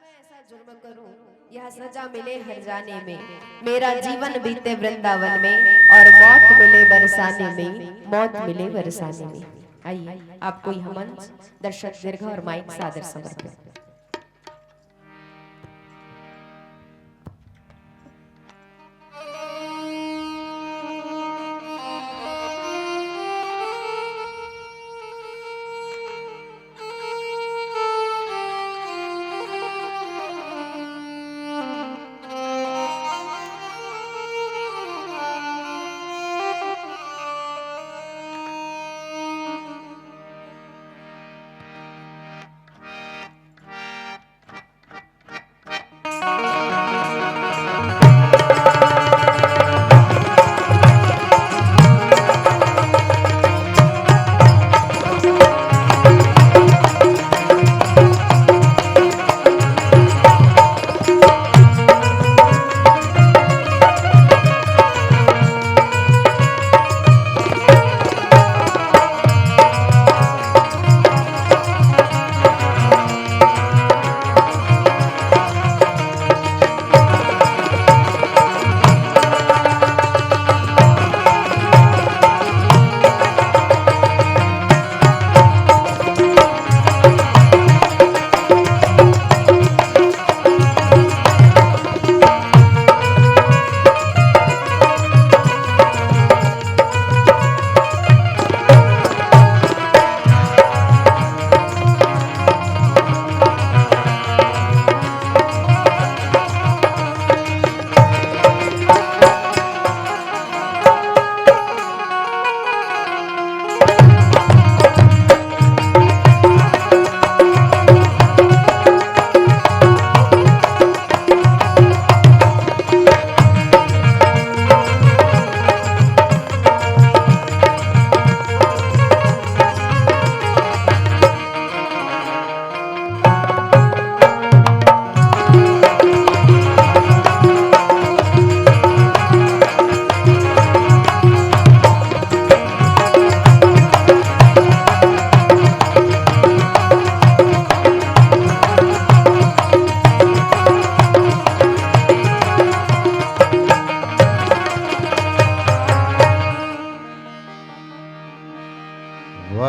ऐसा जुर्म करूं, यह सजा मिले हर जाने में, मेरा जीवन बीते वृंदावन में और मौत मिले बरसाने में, मौत मिले बरसाने में। आइए आपको यह मंच दर्शक दीर्घ और माइक सादर समर्पित।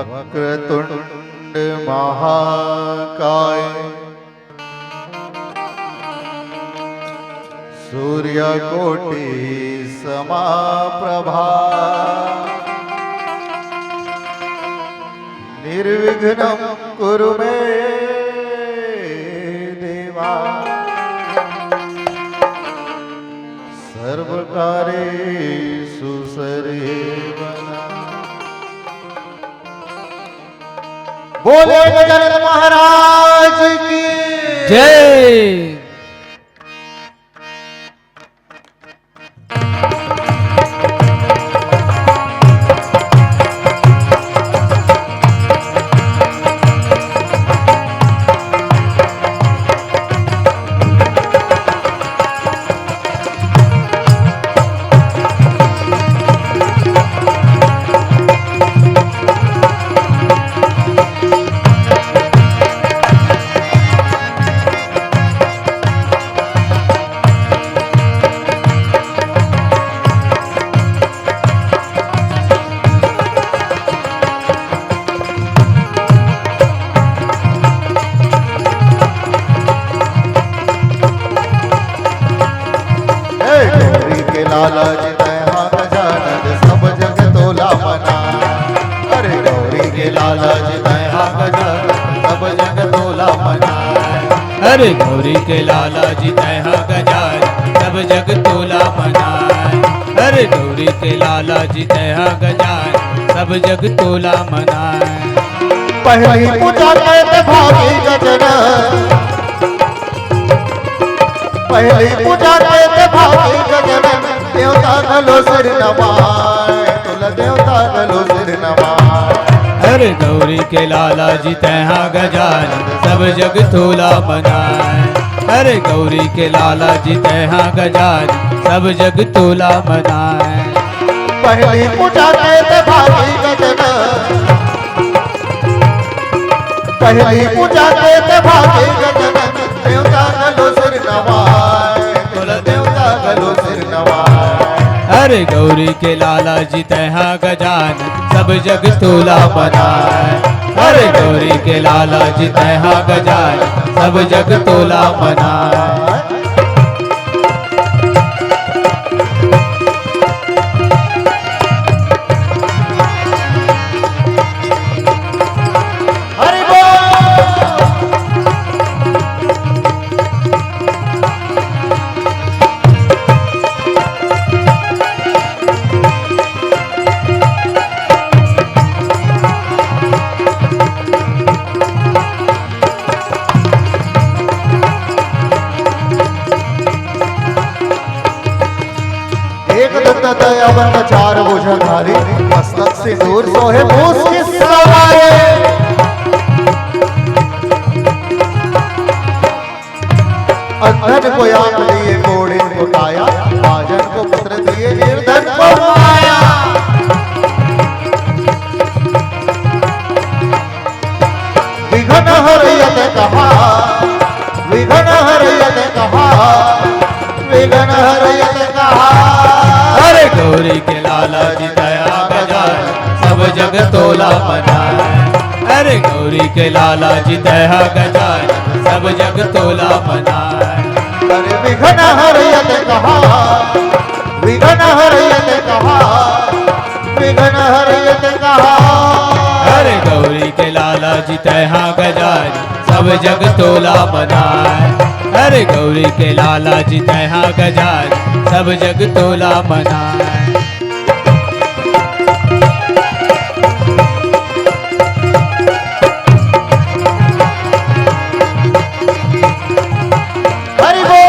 वक्रतुंड महाकाय सूर्यकोटि समाप्रभा निर्विघ्नं कुरु मे देवा सर्वकार्येषु सर्वदा। बोले गजानन महाराज की जय। लाला जी तैहा गजानन सब जग तोला मना। अरे गौरी के लाला जी तैहा गजानन सब जग तोला मना। अरे गौरी के लाला जी तैहा गजानन सब जग तोला मनाए। अरे गौरी के लाला जी तैहा गजानन सब जग तोला मनाए। पहली पूजा के भागी गजानन, पहली पूजा के भागी गजानन, देवता गलो सिर नवाए, तुला देवता गलो सिर नवाए। अरे गौरी के लाला जी तैहा गजानन सब जग तोला मनाए। अरे गौरी के लाला जी तैहा गजानन सब जग तोला मनाए। पहली पूजा के भागी गजानन, पहली पूजा के भागी गजानन, देवता अरे गौरी के लाला जी तैहा गजानन सब जग तोला मनाए। अरे गौरी के लाला जी तैहा गजानन सब जग तोला मनाए। हरि बोल। एक दत्ता दयावन का चार बोझा धारी, मस्तक से दूर सोहे मूस के सवारे। अंधन को आंख लिए, कोड़े को काया, बाजन को पुत्र दिए, निर्धन को माया। विघ्न हरयत कहा, विघ्न हरयत कहा, विघ्न हरयत कहा। अरे गौरी के लाला जी दया गजानन सब जग तोला मनाए। अरे गौरी के लाला जी दया गजानन सब जग तोला मनाए। अरे विघ्न हरयत कहा, विघ्न हरयत कहा, विघ्न हरयत कहा। अरे गौरी के लाला जी तैहा गजानन सब जग तोला मनाए। अरे गौरी के लाला जी तैहा गजानन सब जग तोला मनाए। हरि बोल।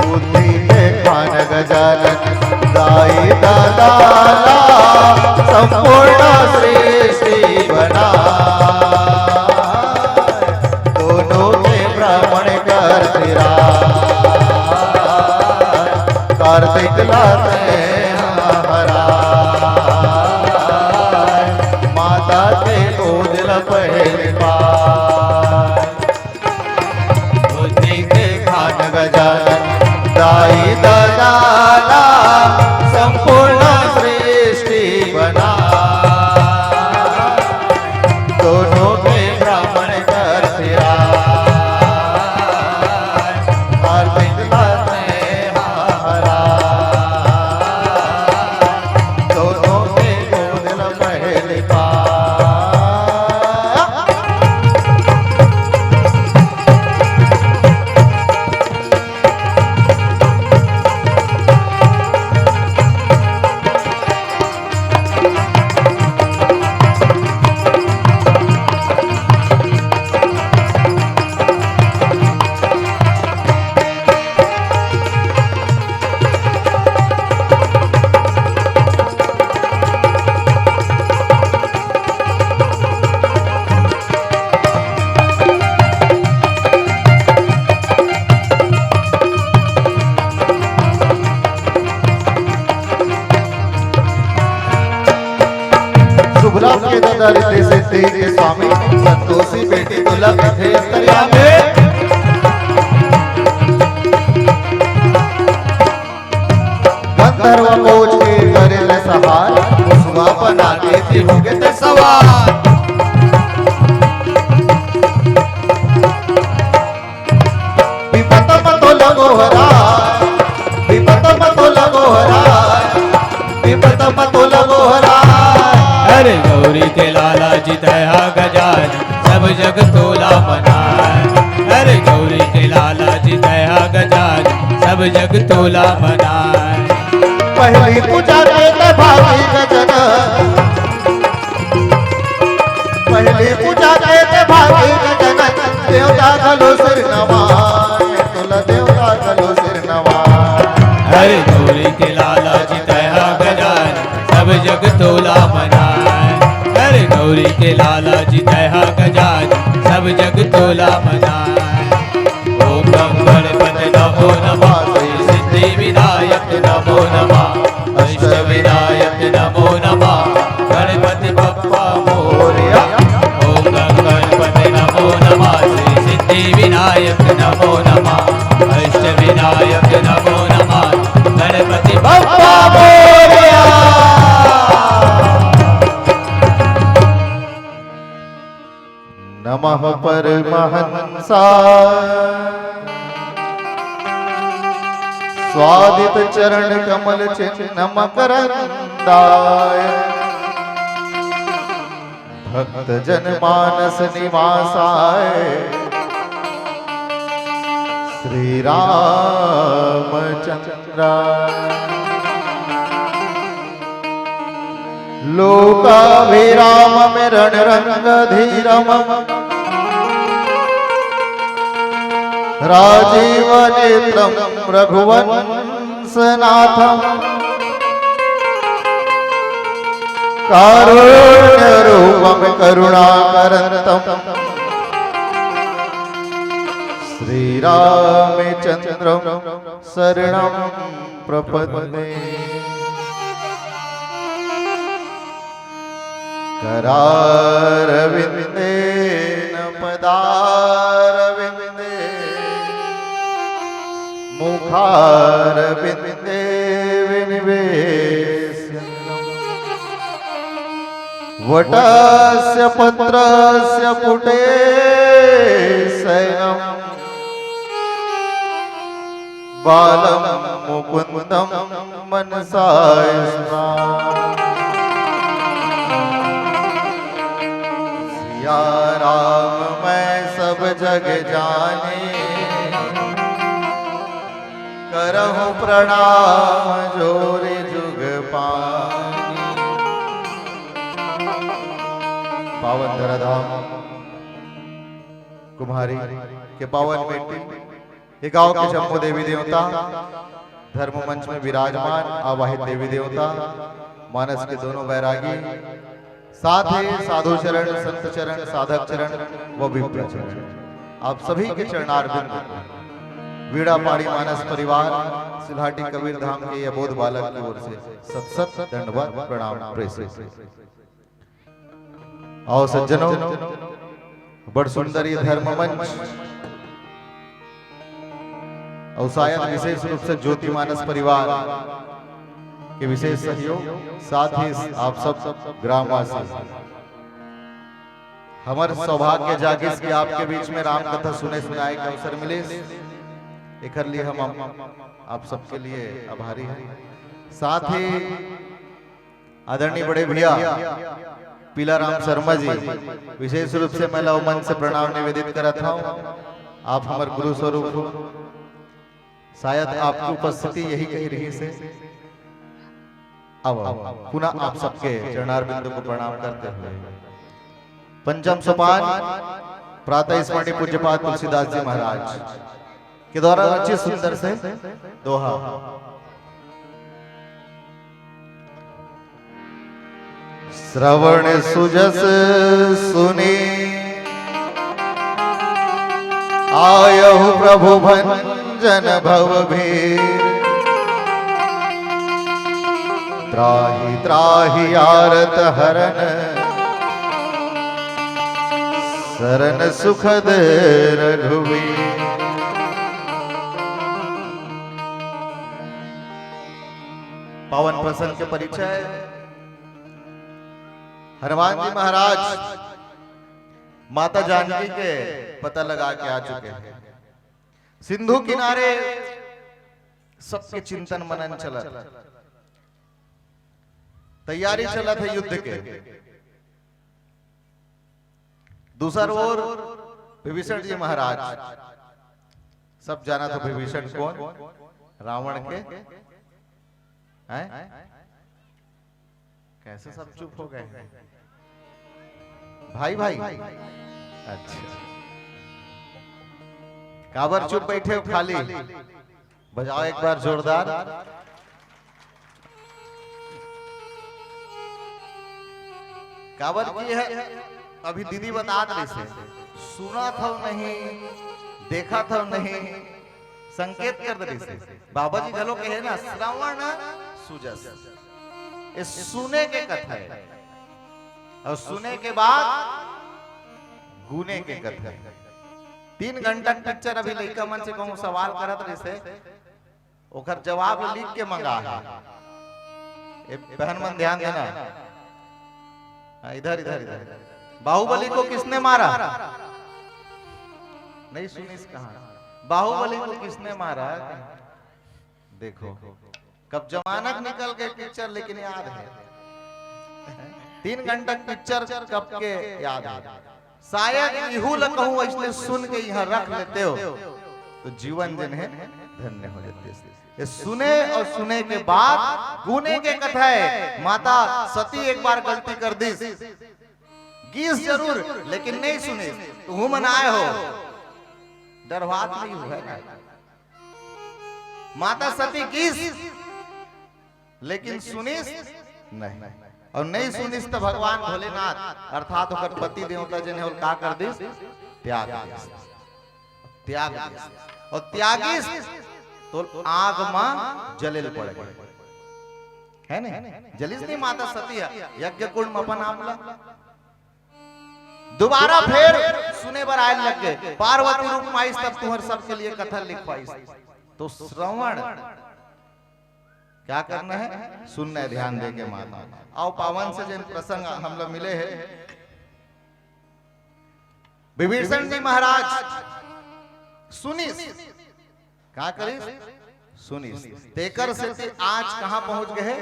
बुद्धि के खान गजानन दाई दादाला, संपूर्ण सृष्टि बना। दोनों के ब्राह्मण करते कार्तिक लाते हरा। माता के गोद पहले पाए, बुद्धि के खान गजानन दाई दादाला, संपूर्ण सृष्टि बना। दोनों के ब्राह्मण करते कार्तिक लाते हरा। दोनों के गोद पहले पाए। शुभलाभ के दादा रिद्धि सिद्धि के स्वामी, संतोषी बेटी दुर्लभ थे अंतर्यामी। गंधर्व कोच के करे ले सवार, मुसवा बना के थी होगे ते सवार। विपत मतो लगो हरा, विपत मतो लगो हरा, विपत मतो लगो हरा। अरे गौरी के लाला जी तैहा गजानन सब जग तोला मनाए। अरे गौरी के लाला जी तैहा गजानन सब जग तोला मनाए। पहली पूजा के भागी गजन, पहली पूजा के भागी गजन। देवता खलो सिर नवाए, तुला देवता खलो सिर नवाए। अरे गौरी के लाला जी तैहा गजानन सब जग तोला मनाए। अरे गौरी गौरी के लाला जी तैहा गजान सब जग तोला मनाए। ओम गम गणपति नमो नमः, श्री सिद्धि विनायक नमो नमः, अष्ट विनायक नमो नमः, गणपति बप्पा मोरया। ओम गम गणपति नमो नमः, श्री सिद्धि विनायक नमो नमः, अष्ट विनायक नमो नमः, गणपति बप्पा मोरया। नमः परमहंसा स्वादित चरण कमल चिन्ह मकरंदाय, भक्त जन मानस निवासाय, श्री रामचंद्राय। लोकाभिराम में रण रंग धीरम, राजीव नेत्रम रघुवंशनाथम, कारुण्य रूपम करुणाकरंतम, श्री रामचंद्रम शरणं प्रपद्ये। करारविंदेन पदारविंदे, मुखारविंदे विनिवेश्यम्, वटस्य पत्रस्य पुटे शयनम्, बालं मुकुन्दं मनसा स्मरामि। सिया राम मैं सब जग जाने, करहु प्रणाम जोरे जुग पानी। पावन धराधाम कुम्हारी के पावन बेटी, ये गांव के जम्मू देवी देवता, धर्म मंच में विराजमान आवाहित देवी देवता, मानस के दोनों बैरागी, साथ ही साधु चरण, संत चरण, साधक चरण व विप्र चरण, आप सभी के चरणारविंद वीणा पाड़ी मानस परिवार सिलहाटी कबीर धाम के अबोध बालक की ओर से सत सत दंडवत प्रणाम प्रेषित। आओ सज्जनों, बड़ सुंदर ये धर्म मंच और शायद विशेष रूप से ज्योति मानस परिवार के विशेष सहयोग, साथ ही आप सब ग्रामवासी, हमारे सौभाग्य जागिस कि आपके बीच में राम कथा सुने सुनाए के अवसर मिले। एकर लिए हम आप सबके लिए आभारी हैं। साथ ही आदरणीय बड़े भैया पीलाराम शर्मा जी, विशेष रूप से मैं लव मन से प्रणाम निवेदित करता हूँ। आप हमारे गुरु स्वरूप हो, शायद आपकी उपस्थिति यही कही रही से अब पुनः आप सबके चरणारविंदों को प्रणाम करते हुए पंचम सोपान प्रातः स्मरणीय पूज्यपाद तुलसीदास जी महाराज के द्वारा रचित सुंदर से दोहा। श्रवण सुजस सुनी आयहु प्रभु भंजन भव भीर, त्राहि त्राहि आरत हरन शरण सुखद रघुवीर। पावन प्रसंग के परिचय। हनुमान जी महाराज माता जानकी के पता लगा के आ चुके हैं। सिंधु किनारे सबके चिंतन मनन चलत, तैयारी चलत है युद्ध के। दूसर ओर विभीषण जी महाराज, सब जाना तो विभीषण कौन, रावण के हैं? कैसे सब चुप हो गए भाई भाई? अच्छा, काबर चुप बैठे हो खाली? बजाओ एक बार जोरदार। काबर की है अभी दीदी बता रही से सुना था नहीं देखा था नहीं संकेत कर रही से बाबा जी गलो कहे ना श्रवण सुजस ये सुने के कथा है और सुने के बाद गुने के कथा है 3 घंटा पिक्चर अभी लड़का मन से कहूं सवाल करत रही से ओकर जवाब लिख के मंगा है बहन मन ध्यान देना इधर इधर इधर बाहुबली को किसने मारा नहीं सुनी कहा बाहुबली को किसने मारा देखो कब जमानत निकल गए पिक्चर लेकिन याद है 3 घंटा पिक्चर कब के याद है शायद इहू ल कहूं इसलिए सुन के यहाँ रख लेते हो तो जीवन जन है धन्य हो जाते ये सुने और सुने के बाद गुने के कथा है माता सती एक बार गलती कर दी गीस जरूर लेकिन नहीं सुने तो हूं मनाए हो डरवात नहीं हुआ है माता सती गीस लेकिन सुनिस नहीं और नहीं सुनिस तो भगवान भोलेनाथ अर्थात ओकर पति देवता जने और का कर दिस त्याग दिस त्याग दिस और त्यागिस तो आग मां जलेल पड़ गए है नहीं जलिस नहीं माता सती यज्ञ कुंड में अपन आमला दोबारा फिर सुने बर आए लग गए पार्वती रूप में आई तब तुम्हार सबके लिए कथा लिख पाई तो श्रवण क्या करना है सुनना है ध्यान दे के माता आओ पावन से जिन प्रसंग हम लोग मिले हैं विभीषण जी महाराज सुनिस क्या करिस सुनिस तेकर से आज कहां पहुंच गए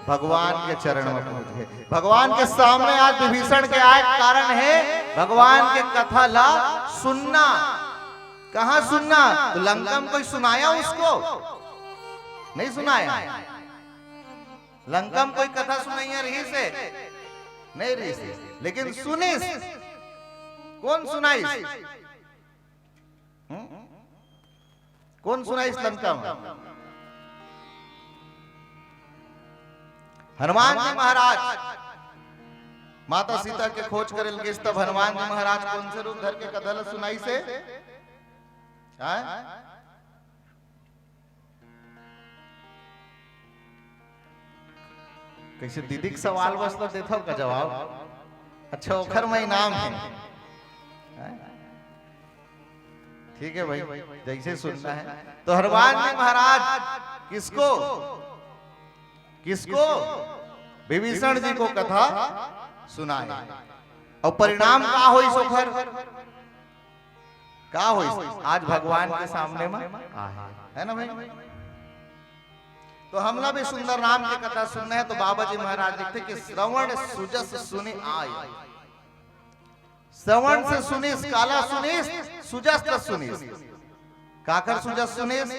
भगवान के चरण में पहुंच गए भगवान के सामने आज विभीषण के आए कारण है भगवान के कथा ला सुनना कहां सुनना तो लंका में कोई सुनाया उसको नहीं सुनाया लंका में कोई कथा सुनाई रही से नहीं रही से लेकिन सुनिस कौन सुनाई कौन सुनाई इस लंका में हनुमान जी महाराज माता सीता के खोज करे लगे तब हनुमान जी महाराज कौन से रूप धर के कथा सुनाई से कैसे दीदी के सवाल बस तो देता का जवाब अच्छा ओखर में इनाम है ठीक है भाई जैसे सुनना है तो हनुमान जी महाराज किसको किसको विभीषण जी को कथा सुनाए और परिणाम का होई सोखर का होई आज भगवान के सामने में है ना भाई तो हमला भी सुंदर नाम की कथा सुनना है तो बाबा जी महाराज लिखते कि श्रवण सुजस सुनि आय श्रवण से सुनिस काला सुनिस सुजस त सुनिस काकर सुजस सुनिस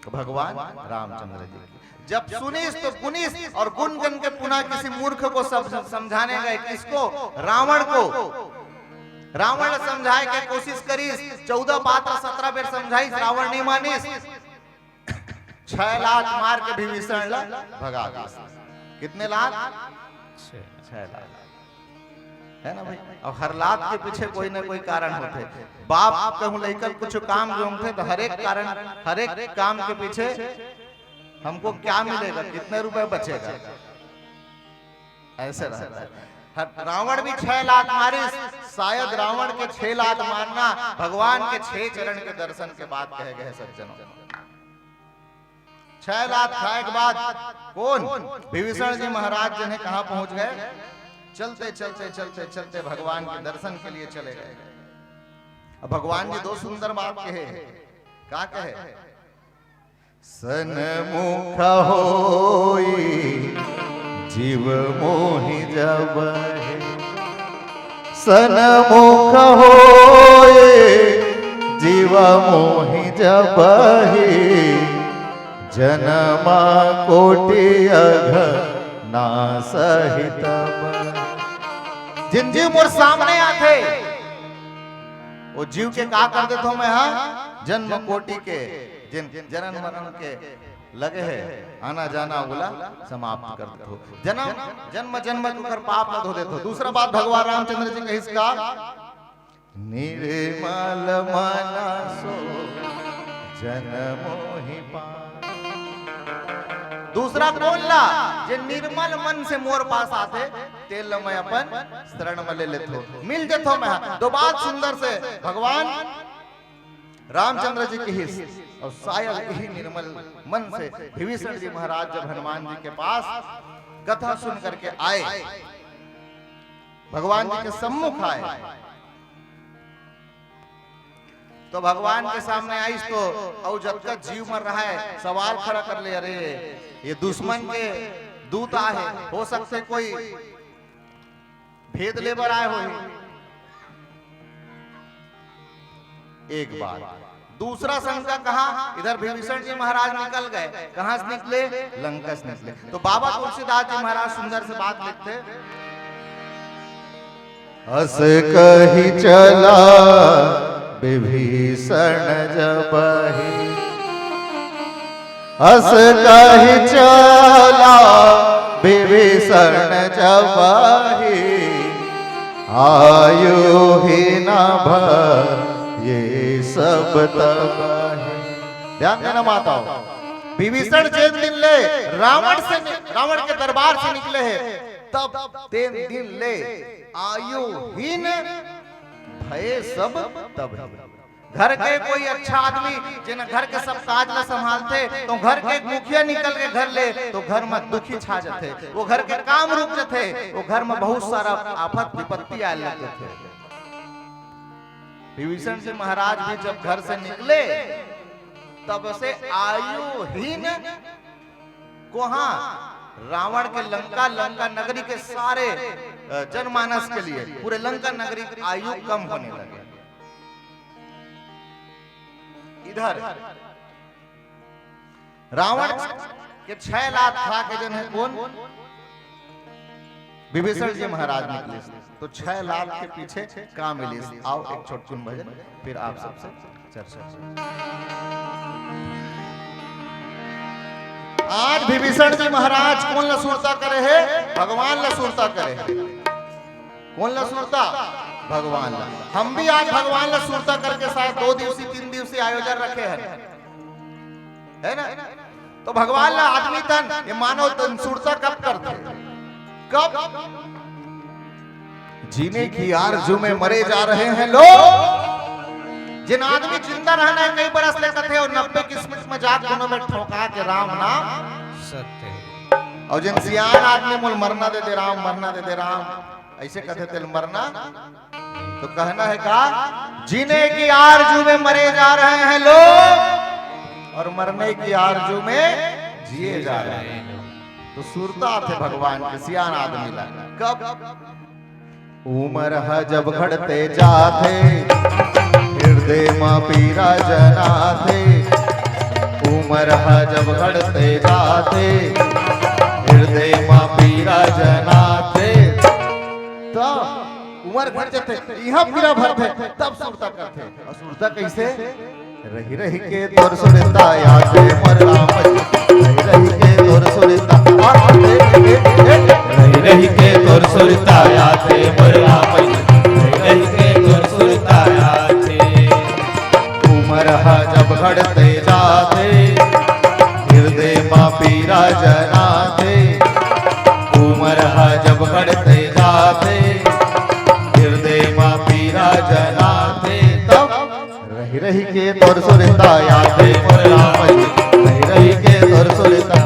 भगवान रामचंद्र जी जब सुनिस तो गुनिस और गुण गण के पुनः किसी मूर्ख को सब समझाने गए किसको रावण को रावण समझाए के कोशिश करीस 14 पात्र 17 बेर समझाइस रावण नहीं मानिस 6 लाख मार के विभीषण ला भगा दिस कितने लाख 6 लाख है ना भाई और हर लाख के पीछे कोई ना कोई कारण होते बाप कहूं लेकर कुछ काम जो थे तो हर एक काम के पीछे हमको क्या मिलेगा कितने रुपए बचेगा ऐसे रहता है रावण भी 6 लाख मारे शायद रावण के 6 लाख मारना भगवान के 6 चरण के दर्शन के बाद कहे गए सज्जनों 6 लाख खाए के बाद कौन विभीषण जी महाराज जिन्हें कहां पहुंच गए चलते चलते चलते चलते भगवान के दर्शन के लिए चले गए अब भगवान जी 2 सुंदर बात कहे क्या कहे सन्मुख होई जीव मोहि जब सन्मुख होए जीव मोहि जब जनमा कोटि अघ ना सहित जिन जीव मोर सामने आते वो जीव के का कर देता हूं मैं हाँ जन्म कोटि के जिन जनन मरण के लगे है आना जाना बोला समाप्त कर दो, जन्म जन्म जन्म कर पाप न धो देतो। दूसरा बात भगवान रामचंद्र जी का इसका निर्मल मनसो जन्मो ही पार। दूसरा बोलना जे निर्मल मन से मोर पास आते तेल मैं अपन शरण में ले लेतो, मिल जेतो मैं। दो बात सुंदर से भगवान रामचंद्र जी की हिस्स और शायद यही निर्मल मन से विभीषण जी महाराज जब हनुमान जी के पास कथा सुन करके आए, भगवान जी के सम्मुख आए, तो भगवान के सामने आई तो और जब तक जीव मर रहा है सवाल खड़ा कर ले, अरे ये दुश्मन के दूत आए, हो सकते कोई भेद लेबर आए हो। एक बार दूसरा शंका कहा, इधर विभीषण जी महाराज निकल गए, कहां से निकले? लंका से निकले। तो बाबा तुलसीदास जी महाराज सुंदर से बात लिखते, हस कही चला विभीषण जबहि, हस कही चला विभीषण जबहि, आयु ही न भर ये सब तब है। ध्यान देना माताओं, विभीषण जिन दिन ले रावण के दरबार से निकले हैं, तब 3 दिन ले आयुहीन भय सब तब है। घर के कोई अच्छा आदमी जिन्हें घर के सब काज ला संभालते, तो घर के मुखिया निकल के घर ले तो घर में दुखी छा जाते, वो घर के काम रुक जाते, वो घर में बहुत सारा आफत विपत्ति आने लगते थे। विभीषण जी महाराज भी जब घर से निकले तब से आयुहीन कोहा रावण के लंका नगरी के सारे जनमानस के लिए पूरे लंका नगरी की आयु कम होने लगे। इधर रावण के 6 लाख खा के जन है कौन? विभीषण जी महाराज निकले, तो 6 लाख के पीछे काम मिले। आओ एक छोटकुन भजन, फिर आप सबसे चर्चा। आज विभीषण जी महाराज कौन लसूरता करे है? भगवान लसूरता करे है। कौन लसूरता? भगवान। हम भी आज भगवान लसूरता करके शायद 2 दिवसीय 3 दिवसीय आयोजन रखे हैं, है ना? तो भगवान ला आदमी तन ये मानव तन सूरता कब करते? कब? जीने की आरज़ू में मरे जा रहे हैं लोग। जिन आदमी जिंदा रहना है कई बरस लेते थे और 90 किस्मत में जाग दोनों में ठोका के राम नाम सत्य। और जिन सियान आदमी मोल मरना दे दे राम, मरना दे दे राम, ऐसे कहते थे मरना। तो कहना है का जीने की आरज़ू में मरे जा रहे हैं लोग और मरने की आरज़ू में जिए जा रहे हैं। तो सुरता थे भगवान के सियान आदमी ला। कब? उमर है जब घड़ते जाते हृदय मां पीरा जना थे। उमर है जब घड़ते जाते हृदय मां पीरा जना थे। तब उमर घट जाते यहाँ पीरा भरते, तब सुरता करते। और सुरता कैसे? रही रही के तोर सुरता याद मर राम, रही रही के तोर सुरता, रही रही के तोर सुरता याद मर राम, रही रही के तोर सुरता याद। उमर है जब घड़ते जाते हृदय मां पीरा जना थे। उमर है जब घड़ते जाते हृदय मां पीरा जना थे। तब रही रही के तोर सुरता याद मोर राम, रही रही के तोर सुरता,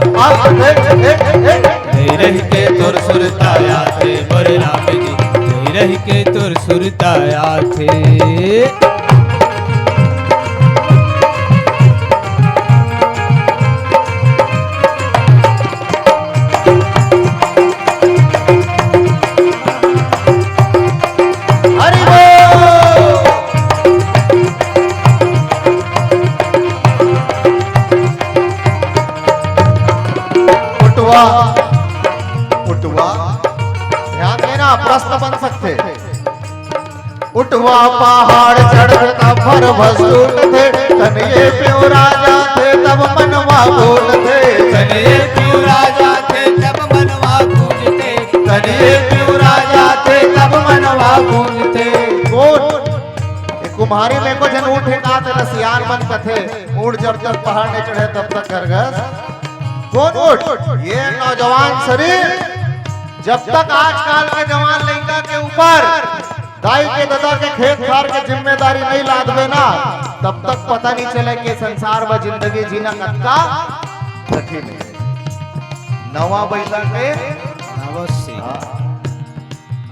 रही रही के तोर सुरता याद मोर राम जी, रही रही के तोर सुरता याद। उठवा ध्यान देना, प्रश्न बन सकते। उठवा पहाड़ चढ़ता फर भसूट थे, तनिए प्यो राजा थे तब तब मनवा बोलते, कन्हैया क्यों राजा थे तब मनवा गूंजते, कन्हैया क्यों राजा थे तब मनवा गूंजते। कुम्हारी में को जन ऊँट हिका थे रसियान बन कथे, ऊँट जब तक पहाड़ नहीं चढ़े तब तक घर घर कौन ऊँट। ये नौजवान शरीर जब तक आजकल के जवान लड़का के ऊपर दाई के दादा के खेत खार के जिम्मेदारी नहीं लादबे ना, तब तक पता नहीं चले कि संसार में जिंदगी जीना कतना कठिन है। नवा बैला के अवश्य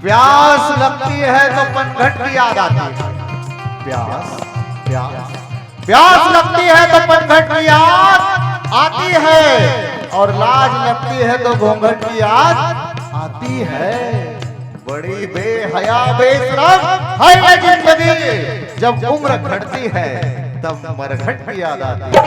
प्यास लगती है तो पनघट की याद आती है। प्यास प्यास प्यास लगती है तो पनघट की याद आती है, और लाज लगती है तो घूंघट की याद आती है। बड़ी बेहया बेशरम है ये जिंदगी, जब उम्र घटती है तब मरघट की याद आती है।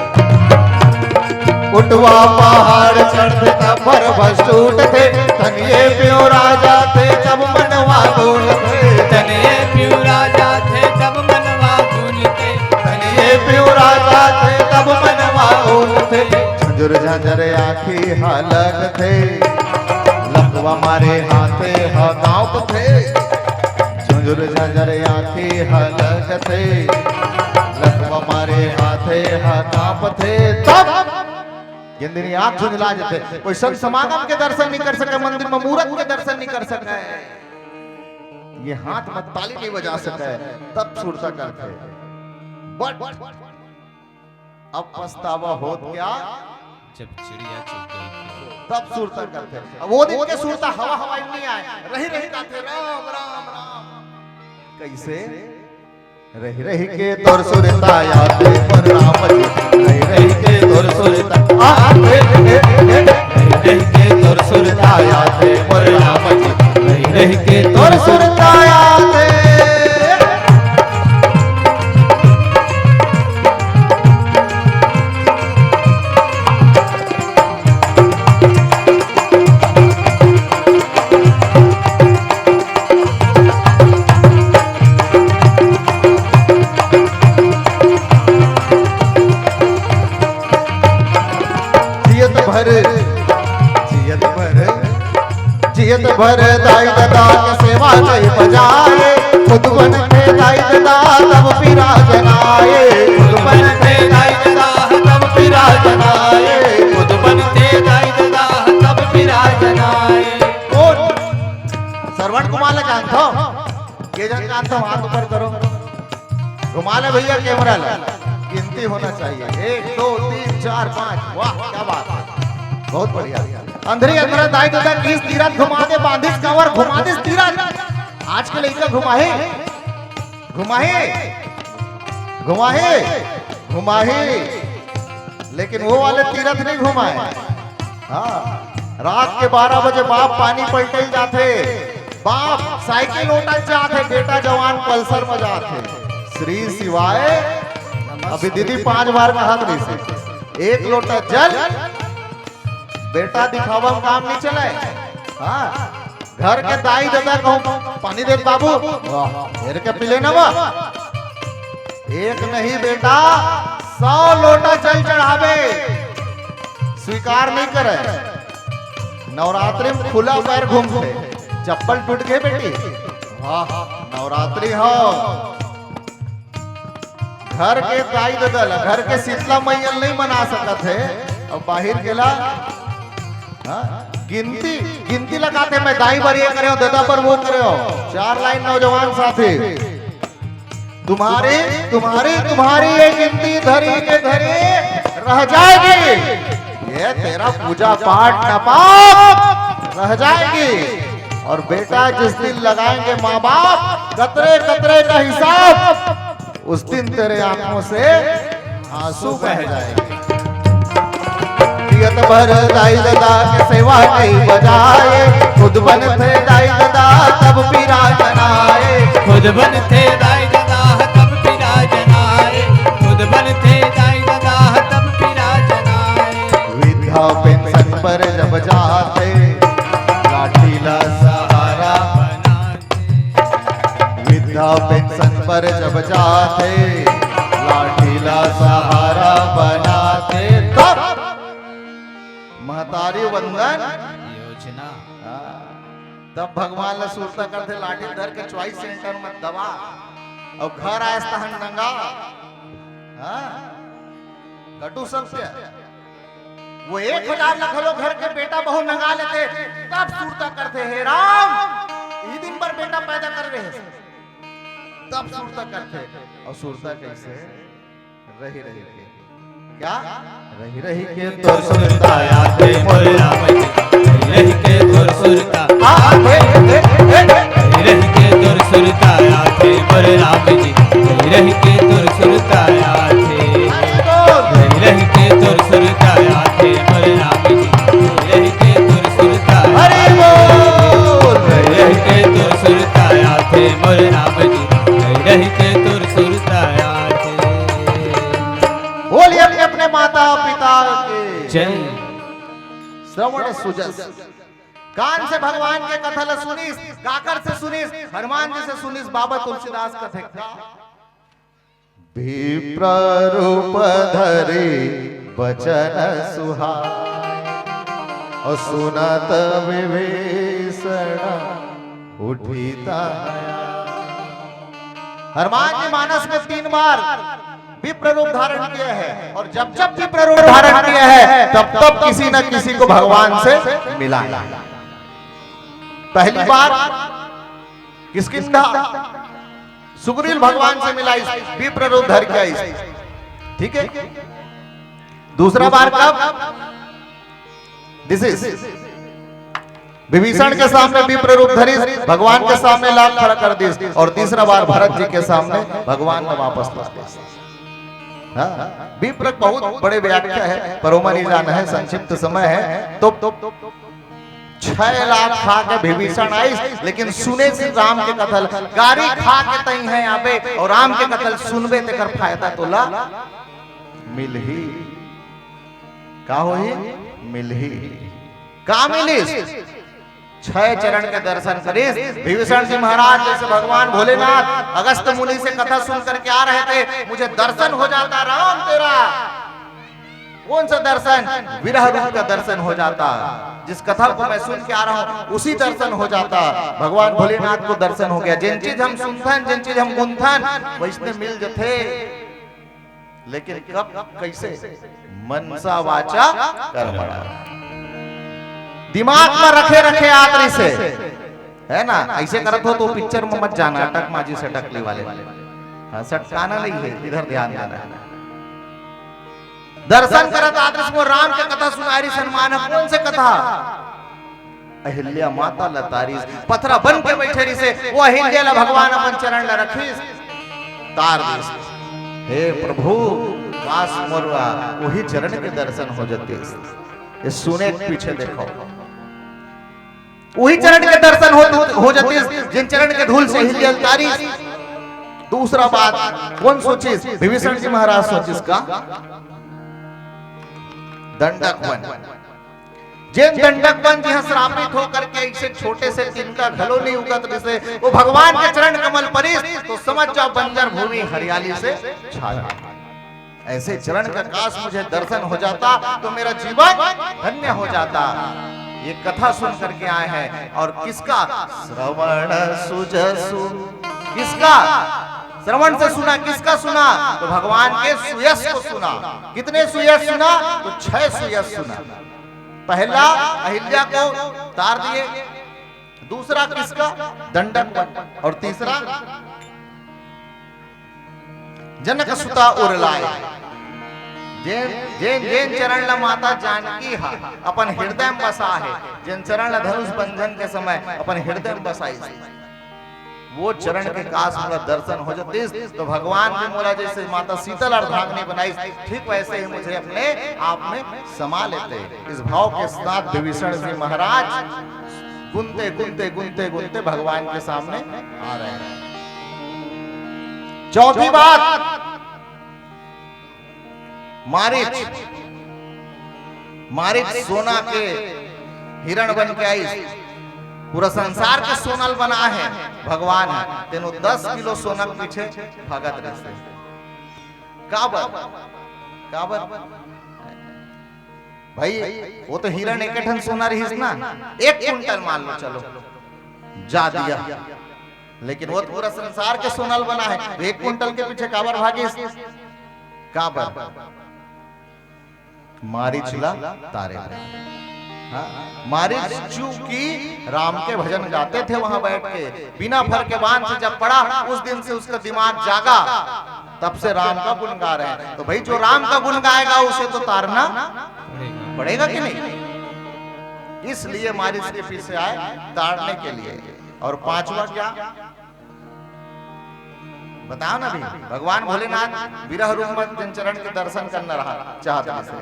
उठवा पहाड़ चढ़ते तब बरबस टूटते, तनिए प्यों राजा थे तब मनवा बोलते, कन्हैया क्यों राजा थे तब मनवा गूंजते, तनिए प्यों राजा थे तब मनवा बोलते। झुंझुर झांझर आखी हालक थे, लकवा मारे हाथे हा गाँव थे। झुंझुर झांझर आखी हालक थे, लकवा मारे हाथे हा गाँव थे। तब गिंदनी आंख झुंझला जाते, कोई संत समागम के दर्शन नहीं कर सके, मंदिर में मूर्त के दर्शन नहीं कर सके, ये हाथ में ताली नहीं बजा सके, तब सुरता करते। बट अब पछतावा होत क्या, जब चिड़िया चुग गई थी तब सुरता करते। अब वो दिन के सुरता हवा हवाई नहीं आए, रही रही गाते राम राम राम। कैसे रही रही के तोर सुरता आते पर राम जी, रही रही के तोर सुरता आते, रही रही के तोर सुरता आते पर राम जी, रही रही के तोर सुरता आते। जियत भर दाई दादा के सेवा नहीं बजाए, खुद बन के दाई दादा तब पीरा जनाए, खुद बनते दाई दादा तब पिरा जनाए, खुद बनते दाई दादा तब पिरा जनाए। कौन श्रवण कुमार ले जानता हूं, ये जन जानता हूं, हाथ ऊपर करो, घुमा ले भैया कैमरा ले, गिनती होना चाहिए 1 2 3 4 5। वाह क्या बात है, बहुत बढ़िया। अंधरी अंधरा दाई दादा किस तीरथ घुमा दे, बांधिस कंवर घुमा दे तीरथ। आज के लड़का घुमाहे घुमाहे घुमाहे घुमाहे, लेकिन वो वाले तीरथ नहीं घुमाए। हाँ, रात के 12 बजे बाप पानी पलटे जाते, बाप साइकिल उठल जाते, बेटा जवान पल्सर में जाते। श्री शिवाय अभी दीदी 5 बार कहा रही से, 1 लोटा जल बेटा दिखावा में काम नहीं चले। हाँ, घर के दाई दादा कहूं पानी दे बाबू, फिर के पिले ना, एक नहीं बेटा 100 लोटा जल चढ़ावे, स्वीकार नहीं करे। नवरात्रि में खुला पैर घूमते, चप्पल टूट गए बेटी, वाह नवरात्रि हो। घर के दाई दादा घर के शीतला मैया नहीं मना सकत है, अब बाहर गेला। हाँ? गिनती गिनती लगाते, मैं दाई पर ये करे हो, दादा पर वो करे हो। 4 लाइन नौजवान साथी, तुम्हारी तुम्हारी तुम्हारी ये गिनती धरी के धरी रह जाएगी, ये तेरा पूजा पाठ नापाक रह जाएगी। और बेटा जिस दिन लगाएंगे माँ बाप कतरे कतरे का हिसाब, उस दिन तेरे आंखों से आंसू बह जाएंगे। जियत भर दाई दादा के सेवा नहीं बजाए, खुद बन थे दाई दादा तब पीरा जनाए, खुद बनते दाई दादा तब पिरा जनाए, खुद बनते दाई दादा तब पिरा जनाए। विद्या पेंशन पर जब जाते, लाठी ला सहारा बनाते, विद्या पेंशन पर जब जाते, लाठी ला सहारा बनाते। महतारी वंदन योजना। तब भगवान ने सूरता करते लाठी धर के चॉइस सेंटर में दबा और घर आए तहन नंगा। कटु सत्य। वो 1000 लखलो घर के बेटा बहु नंगा लेते तब सूरता करते हे राम ई दिन पर बेटा पैदा कर रहे हैं तब सूरता करते। और सूरता कैसे रही रही के क्या रही रही के तो सुरता आते मोर राम जी, रही के तोर सुरता रही के तोर सुरता आते मोर राम जी, रही के तोर सुरता आते रही के तोर सुरता आते मोर राम जी, रही के तोर सुरता रही के तोर सुरता आते मोर राम जी, रही के तोर सुरता आते। बोलिए अपने अपने माता पिता के जय। श्रवण सुजस कान से भगवान के कथा ल सुनिस, काकर से सुनिस, हनुमान जी से सुनिस, बाबा तुलसीदास कथे विप्र रूप धरे वचन सुहाए और सुनत विभीषण उठिता। हनुमान जी मानस में 3 बार विप्र रूप धारण किया है और जब जब विप्र रूप धारण किया है तब तब किसी न किसी को भगवान से मिला। पहली बार किसकिंदा सुग्रीव भगवान से मिला इस विप्र रूप धर के इस, ठीक है। दूसरा बार कब दिस इज विभीषण के सामने विप्र रूप धरी भगवान के सामने लाल खड़ा कर दी। और तीसरा बार भरत जी के सामने भगवान ने वापस ला दिया। विप्र बहुत बड़े व्याख्या है, परोमणि जान है, संक्षिप्त समय है। तो 6 लाख खा के विभीषण आई लेकिन सुने से राम के कथल गाड़ी खा के तई है आबे और राम के कथल सुनबे ते कर फायदा तो ला मिल ही का होई मिल ही का मिलिस 6 चरण के दर्शन करिस। विभीषण जी महाराज जैसे भगवान भोलेनाथ अगस्त मुनि से कथा सुन करके आ रहे थे, मुझे दर्शन हो जाता राम तेरा। कौन सा दर्शन? विरह रूप का दर्शन हो जाता। जिस कथा को मैं सुन के आ रहा हूँ उसी दर्शन हो जाता। भगवान भोलेनाथ को दर्शन हो गया। जिन चीज हम सुनथन जिन चीज हम गुंथन वैसने मिल जथे, लेकिन कब कैसे मनसा वाचा कर्मणा दिमाग में रखे रखे आदरी से, है ना। ऐसे करत हो तो पिक्चर में मत जाना, अटक माजी से टकली वाले सटकाना नहीं है, इधर ध्यान देना है। दर्शन करत आदर्श को राम के कथा सुनारी सम्मान। कौन से कथा? अहिल्या माता लतारी पथरा बन के बैठे रही से वो अहिल्या ला भगवान अपन चरण ला रखी तार दिस। हे प्रभु पास मोरवा वही चरण के दर्शन हो जाते। ये सुने पीछे देखो वही चरण के दर्शन हो जाते जिन चरण के धूल से अहिल्या तारी। दूसरा बात कौन सोचिस? विभीषण जी महाराज सोचिस का दंडक वन। जिन दंडक वन जी श्रापित होकर के ऐसे छोटे से तिनका घलो नहीं उगत जैसे वो भगवान के चरण कमल परिस तो समझ जाओ बंजर भूमि हरियाली से छा जाती। ऐसे चरण का काश मुझे दर्शन हो जाता तो मेरा जीवन धन्य हो जाता। ये कथा सुन करके आए हैं। और किसका? श्रवण सुजसु। किसका? श्रवण से सुना। किसका सुना? तो भगवान के सुयस को सुना। कितने सुयस सुना? तो 6 सुयस सुना। पहला अहिल्या को तार दिए, दूसरा किसका? दंडक वन, और तीसरा जनक सुता उरलाए। जेन जेन जेन चरण ला माता जानकी हा अपन हृदय में बसा है। जिन चरण ला धनुष बंधन के समय अपन हृदय में बसाई वो चरण के काश मोला दर्शन हो जाते तो भगवान भी मोला जैसे माता शीतल अर्धांगिनी बनाई ठीक वैसे ही मुझे अपने आप में समा लेते। इस भाव के साथ विभीषण जी महाराज गुनते गुनते गुनते गुनते भगवान के सामने आ रहे हैं। चौथी बात मारीच सोना के हिरण बन के आई। पूरा संसार के सोनल बना है भगवान है तेनो 10 किलो सोना के पीछे भगत रहते। काबर भाई वो तो हिरण एक ठन सोना रहीस ना, 1 कुंटल मान लो, चलो जा दिया, लेकिन वो तो पूरा संसार के सोनल बना है, 1 कुंटल के पीछे काबर भागे, काबर मारीचला तारे। हाँ? मारीच चूंकि राम के भजन गाते थे वहां बैठ के, बिना फर के बाण से जब पड़ा उस दिन से उसका दिमाग जागा, तब से राम का गुण गा रहे हैं। तो भाई जो राम का गुण गाएगा उसे तो तारना पड़ेगा कि नहीं, इसलिए मारीच के पीछे आए ताड़ने के लिए। और 5वां क्या बताओ ना भी, भगवान भोलेनाथ विरह रूप में जिन चरण के दर्शन करना रहा चाहते से,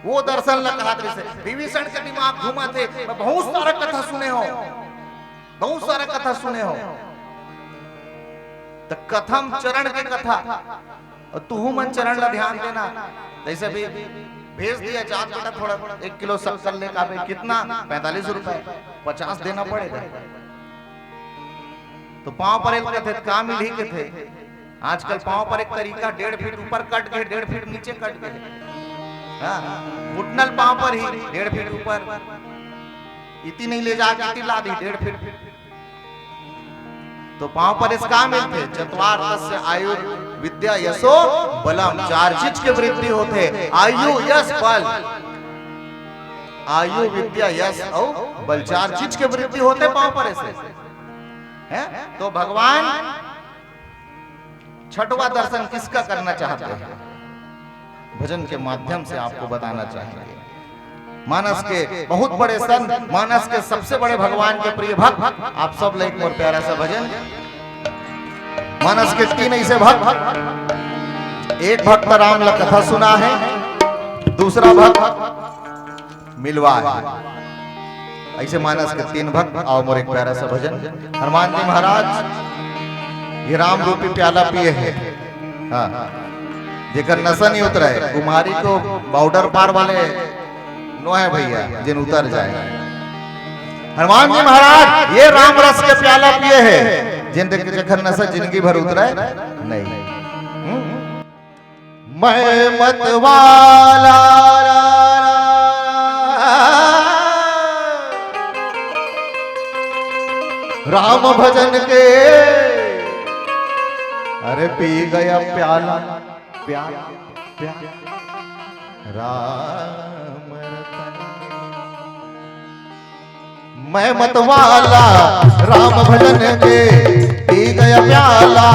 वो दर्शन लगा से विभीषण के दिमाग घुमा थे। मैं बहुत सारा कथा सुने हो, बहुत सारा कथा सुने हो, तो कथम चरण के कथा, और तू मन चरण ला ध्यान देना। जैसे भी भेज दिया जात बेटा थोड़ा 1 किलो शक्कर लेकर आवे, कितना 45 रुपए, 50 देना पड़ेगा। तो पांव पर एक थे काम ही के थे, आजकल पांव पर एक तरीका 1.5 फीट ऊपर कट गए, 1.5 फीट नीचे कट गए। घुटनल पांव पर ही 1.5 फीट ऊपर, इतनी नहीं ले जाके इतनी ला दी 1.5 फीट। तो पांव पर इसका मिलते चतवार तस्य आयु विद्या यशो बलम, 4 चीज के वृद्धि होते, आयु यश बल, आयु विद्या यश और बल, 4 चीज के वृद्धि होते पांव पर ऐसे है। तो भगवान 6वां दर्शन किसका करना चाहते हैं, भजन के माध्यम से आपको बताना चाहेंगे। मानस के बहुत बड़े संत, मानस के सबसे बड़े भगवान के प्रिय भक्त, आप सब लाइक मोर प्यारा सा भजन। मानस के 3 ऐसे भक्त, एक भक्त राम ला कथा सुना है, दूसरा भक्त मिलवा है, ऐसे मानस के 3 भक्त। आओ मोर एक प्यारा सा भजन। हनुमान जी महाराज ये राम रूपी प्याला पिए है, हाँ जेकर नशा नहीं उतरा है, कुमारी को बॉर्डर पार वाले नो है भैया जिन उतर जाए। हनुमान जी महाराज ये राम रस के प्याला पिए है, जिन जेकर नशा जिंदगी भर उतरा है नहीं। मैं मतवाला राम भजन के, अरे पी गया प्याला प्याला प्याला राम रतन। मैं मतवाला राम भजन के, पी गया प्याला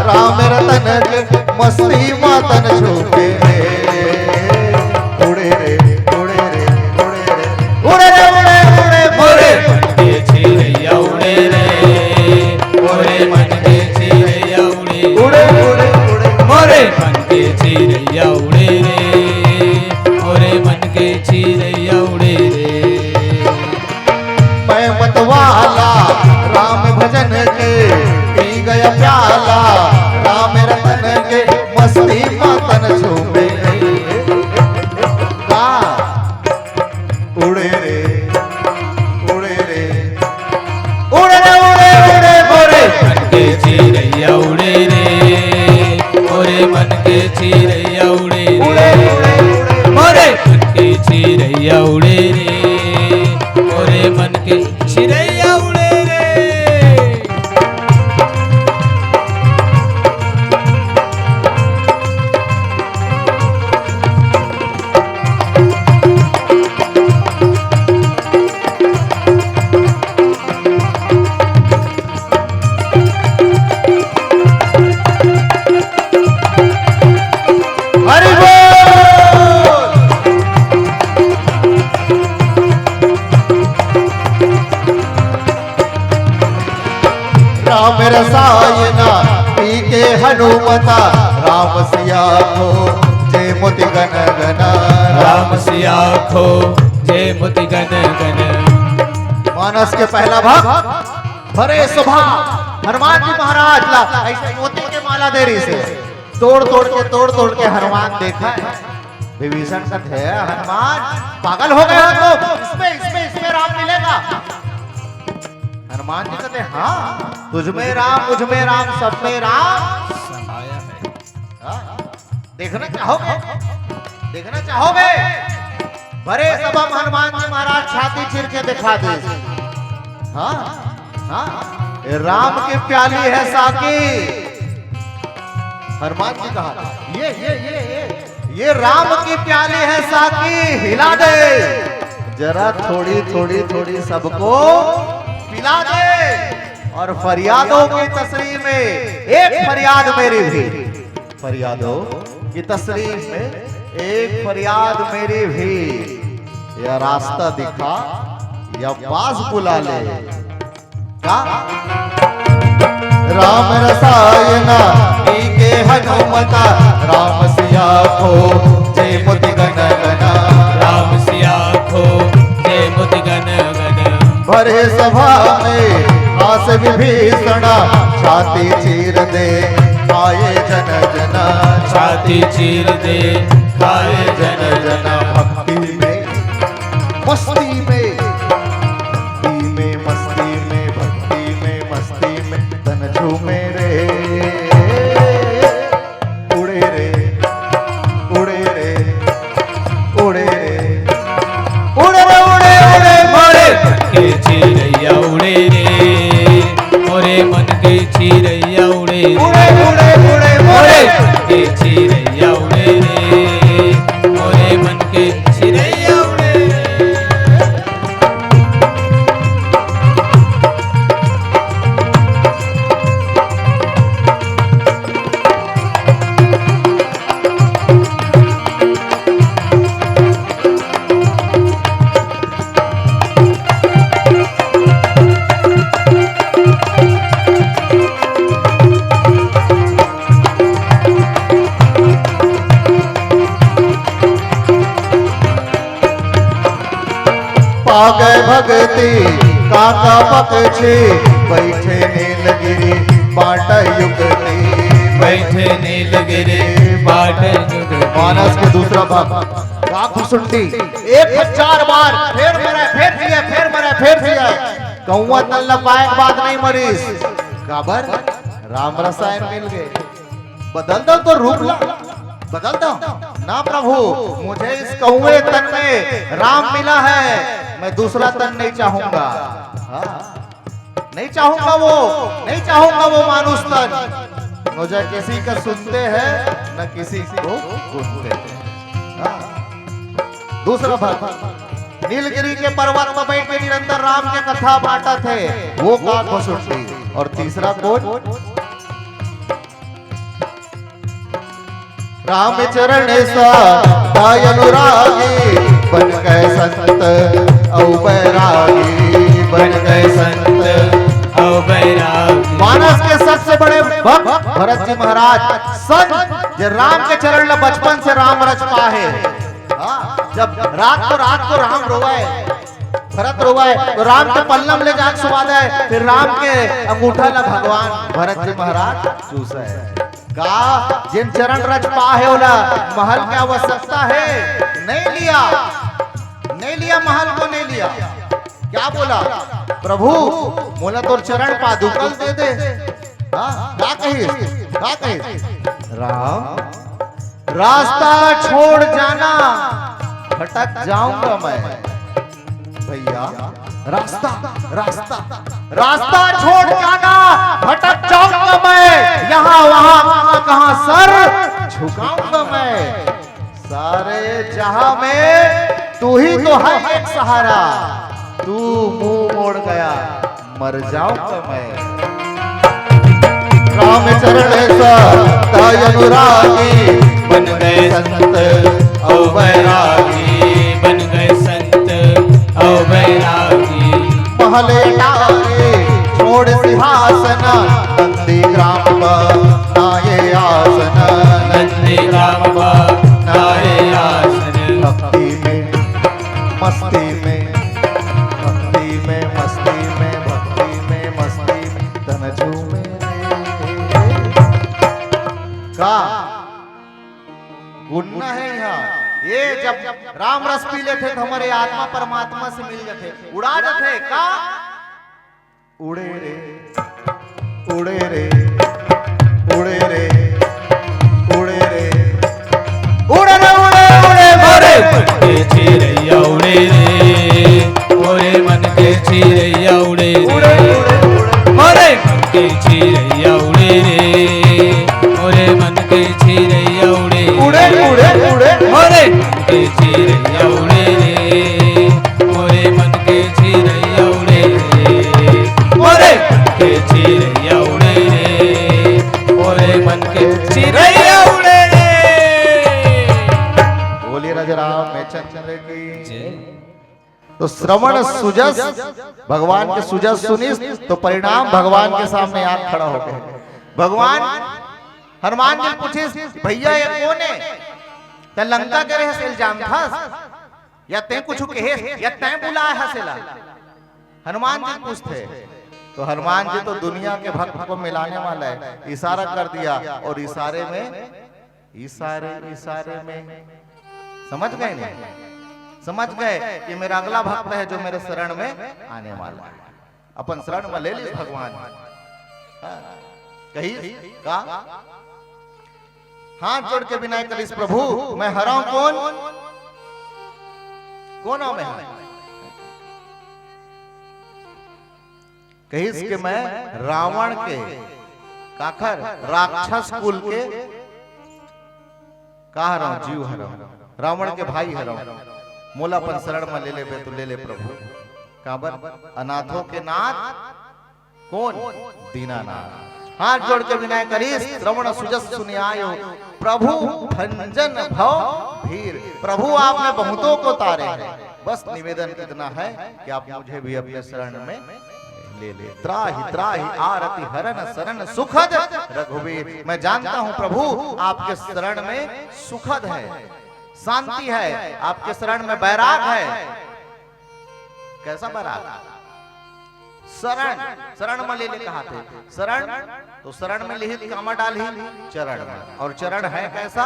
राम रतन के, मस्ती मातन छूटे उड़े रे उड़े रे उड़े रे उड़े रे उड़े उड़े मोरे मन के चिड़ैया उड़े रे, मोरे मन के चिड़ैया उड़े, उड़े उड़े उड़े मोरे मन के चिड़ैया उड़े रे, मोरे मन के चिड़ैया उड़े रे। मैं मतवाला राम भजन के, पी गया प्याला राम रतन के, मस्ती मातन छूटे उड़े रे उड़े रे उड़े रे उड़े उड़े मोरे मन के चिड़ैया उड़े रे, मोरे मन के चिड़ैया उड़े रे, मोरे मन के चिड़ैया उड़े रे, मोरे मन के चिड़ैया उड़े रे। हरि बोल। राम रसायना पी के हनुमता, राम सिया को जय मोति गण गना, राम सिया खो जय मोति गण गण। मानस के पहला भाग भरे स्वभाव हनुमान जी महाराज ला ऐसे मोती के माला देरी से तोड़ तोड़ के हनुमान देखा है। विभीषण का थे हनुमान पागल हो गए हो तो इसमें राम मिलेगा। हनुमान जी कहते हाँ तुझमें राम मुझमें राम सब में राम समाया है। देखना चाहोगे भरे सभा में हनुमान जी महाराज छाती चीर के दिखा दे। हाँ हाँ, ये राम की प्याली है साकी। हनुमान जी कहा ये राम की प्याली है साकी, हिला दे जरा, थोड़ी थोड़ी थोड़ी सबको पिला दे। और फरियादों की तस्रीर में एक फरियाद मेरी भी, फरियादों की तस्रीर में एक फरियाद मेरी भी, या रास्ता दिखा या पास बुला ले। क्या राम रसायना के हनुमता, राम सिया को जय मोति गण गण, राम सिया को जय मोति गण गण। भरे सभा में हास विभीषण, छाती चीर दे आए जन जन, छाती चीर दे खाए जन जन। भक्ति में मस्ती में, भक्ति में मस्ती में, भक्ति में मस्ती में तन झूमे रे, उड़े रे उड़े रे उड़े रे उड़े रे उड़े उड़े मोरे के चिरैया उड़े रे, मोरे मन के चिरैया उड़े उड़े उड़े उड़े मोरे मोरे मन के चिरैया उड़े रे, मोरे मन के चिरैया उड़े रे। पा गए भगती काका पक्षी, बैठे नीलगिरी बाट युगती, बैठे नीलगिरी बाट युगती। मानस के दूसरा भाग काकू सुनती 1000 बार फिर मरे फिर जिए, फिर मरे फिर जिए, कौवा तल्ला पाए बात नहीं मरीस। काबर राम रसायन मिल गए, बदल दो तो रूप ला, बदल दो ना प्रभु, मुझे इस कौवे तन में राम मिला है, मैं दूसरा तन नहीं चाहूंगा। हाँ, नहीं चाहूंगा वो, नहीं चाहूंगा वो मानुष तन, मुझे किसी का सुनते हैं न किसी को सुनते हैं। हाँ। दूसरा भाग नीलगिरी के पर्वत पर बैठ के निरंतर राम के कथा बांटा थे, वो काक को सुनती। और तीसरा कौन? राम चरण सा दाय अनुरागी, बन गए संत औ बैरागी, बन गए संत औ बैरागी। मानस के सबसे बड़े भक्त भरत जी महाराज संत, जो राम के चरण में बचपन से राम रच पाए। जब रात को राम रोवाए, भरत रोवाए तो राम के पल्लम ले जाके सुवा दे, फिर राम के अंगूठा ला भगवान भरत जी महाराज चूसे। का जिन चरण रच पाए होला महल की आवश्यकता है, नहीं लिया, नहीं लिया, महल को नहीं लिया। क्या बोला प्रभु, बोला तो चरण पादुकल दे दे। क्या कही राम, रास्ता छोड़ जाना भटक जाऊंगा मैं भैया, रास्ता रास्ता रास्ता छोड़ जाना भटक जाऊंगा मैं, यहाँ वहां कहां सर झुकाऊंगा मैं, सारे जहां में तू ही तो है एक सहारा, तू मुंह मोड़ गया मर जाऊंगा मैं। राम चरण सा दाय अनुरागी, बन गए संत औ बैरागी, बन गए संत औ बैरागी। महले डारे छोड़ सिंहासन, नंदी ग्राम नाये आसन, नंदी ग्राम नाये आसन। भक्ति में मस्ती में, भक्ति में मस्ती में, भक्ति में मस्ती में तन झूमे का गुन्ना है यहाँ। ये जब राम रस पी लेते तो हमारे आत्मा परमात्मा से मिल जाते, उड़ा जाते। का उड़े रे उड़े रे उड़े रे उड़े रे उड़े रे उड़े उड़े मोरे मन के चिरैया उड़े रे, मोरे मन के चिरैया उड़े रे, मोरे मन के चिरैया उड़े रे, मोरे मन के चिरैया उड़े उड़े उड़े उड़े मोरे मन के चिरैया उड़े रे, मोरे मन के चिरैया उड़े रे, मोरे मन के चिरैया उड़े रे, मोरे मन के चिरैया उड़े रे। बोलिए राजा राम में चंद्र की। तो श्रवण सुजस, भगवान के सुजस सुनिस, तो परिणाम भगवान के सामने आग खड़ा हो गए। भगवान हनुमान जी पूछे भैया ये कौन है? ते लंका के रहे इल्जाम था या ते कुछ कहे या ते बुलाया हसेला? हनुमान जी पूछते तो हनुमान जी तो दुनिया के भक्त को मिलाने वाला है, इशारा कर दिया और इशारे में समझ गए नहीं? समझ गए कि मेरा अगला भक्त है जो मेरे शरण में आने वाला है, अपन शरण में ले ली भगवान। कही का हाथ जोड़ के विनय करिस प्रभु, मैं हराऊं कौन हूं मैं? कहिस कि मैं रावण के काखर राक्षस कुल के का हराऊं, जीव हराऊं, रावण के भाई हराऊं। मोला अपन शरण में ले ले तो ले ले प्रभु। काबर अनाथों के नाथ कौन? दीनानाथ। हाथ जोड़ के विनय करिस, श्रवण सुजस सुनियायो, प्रभु भंजन भव भीर। प्रभु आपने बहुतों को तारे हैं, बस निवेदन इतना है कि आप मुझे भी अपने शरण में ले ले। त्राहि त्राहि आरति हरण शरण सुखद रघुवीर। मैं जानता हूं प्रभु आपके शरण में सुखद है, शांति है, आपके शरण में बैराग है। कैसा बैराग? शरण में ले ले कहा थे। शरण तो शरण में लिहित कामा डाली चरण में, और चरण है कैसा?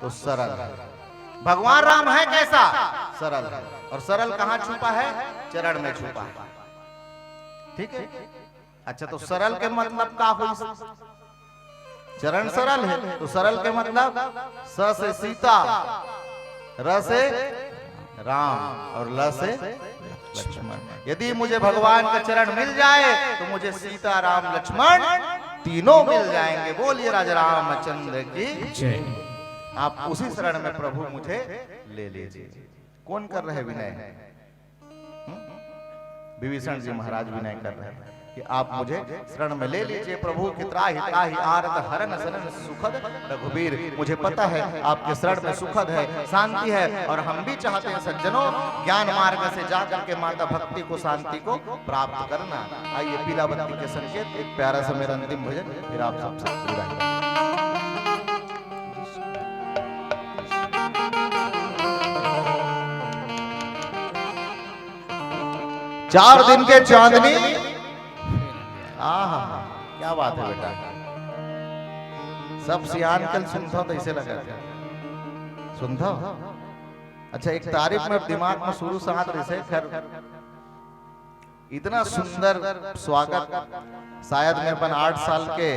तो सरल। भगवान राम है कैसा? सरल। और सरल कहाँ छुपा है? चरण में छुपा है। ठीक है। अच्छा, तो सरल के मतलब का हुई? चरण सरल है तो सरल के मतलब स से सीता, र से राम और ल से लक्ष्मण। यदि मुझे भगवान का चरण मिल जाए तो मुझे सीता राम लक्ष्मण तीनों मिल जाएंगे। बोलिए राजा रामचंद्र की जय। आप उसी शरण में प्रभु मुझे ले लीजिए। कौन कर रहे विनय? विभीषण जी महाराज विनय कर रहे हैं कि आप मुझे शरण में ले लीजिए प्रभु। कि त्राहि त्राहि आरत हरण शरण सुखद रघुवीर। मुझे पता है आपके शरण में सुखद है, शांति है, और हम भी चाहते हैं सज्जनों ज्ञान मार्ग से जाकर के माता भक्ति को, शांति को प्राप्त करना। आइए पीलावती के संकेत एक प्यारा सा मेरा अंतिम भजन, फिर आप सबसे विदा। 4 दिन के चांदनी। आहा, क्या बात है बेटा। सब सियान कल सुनता तो ऐसे लगा था, सुनता। अच्छा, एक तारीफ में दिमाग में शुरू से हाथ रहे। खैर, इतना सुंदर स्वागत शायद मैं अपन 8 साल के